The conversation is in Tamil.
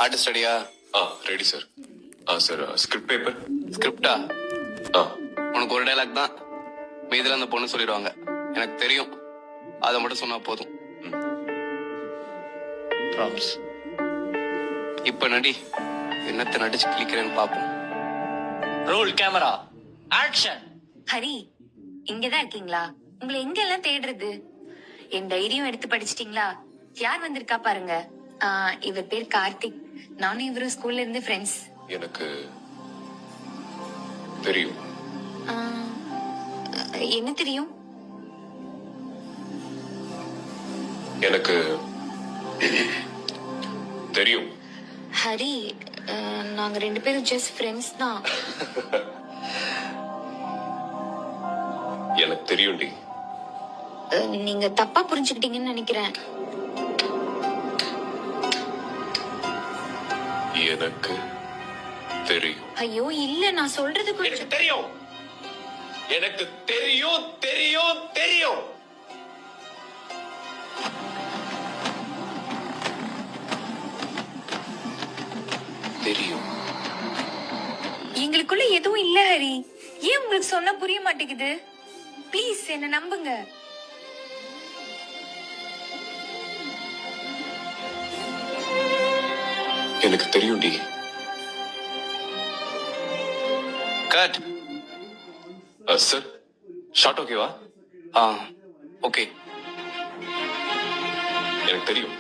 ஆர்டிஸ்ட் ரெடியா? Ready sir. Sir script paper. ஸ்கிரிப்டா? ஆ உனக்கு ஒரு டைலாக் தான், மீதில அந்த பொண்ணு சொல்லிடுவாங்க. எனக்கு தெரியும், அதை மட்டும் சொன்னா போதும். ப்ராப்ஸ். இப்ப நடி, என்னத்தை நடிச்சு கிளிக்கிறேன்னு பாப்போம். Role camera action. ஹரி, இங்கதான் இருக்கீங்களா? உங்களை எங்க எல்லாம் தேடுறது? என் தைரியம் எடுத்து படிச்சிட்டீங்களா? யார் வந்திருக்கா பாருங்க. இவர் பேர் கார்த்திக். நானும் இவரும் ஸ்கூல்ல இருந்து ஃப்ரெண்ட்ஸ். எனக்கு தெரியும். என்ன தெரியும்? எனக்கு தெரியும். ஹரி, நாங்க 2 பேரும் ஜஸ்ட் ஃப்ரெண்ட்ஸ் தான். எனக்கு தெரியும்டி. நீங்க தப்பா புரிஞ்சுக்கிட்டீங்கன்னு நினைக்கிறேன். எனக்கு தெரியும். ஐயோ இல்ல, நான் சொல்றது கொஞ்சம். தெரியும். எனக்கு தெரியும் தெரியும் தெரியும். தெரியும். எங்களுக்குள்ள எதுவும் இல்ல ஹரி. ஏன் உங்களுக்கு சொன்னா புரிய மாட்டேங்குது? ப்ளீஸ் என்ன நம்புங்க. எனக்கு தெரியும்டி. கட். சார் ஷார்ட் ஓகேவா? ஓகே. எனக்கு தெரியும்.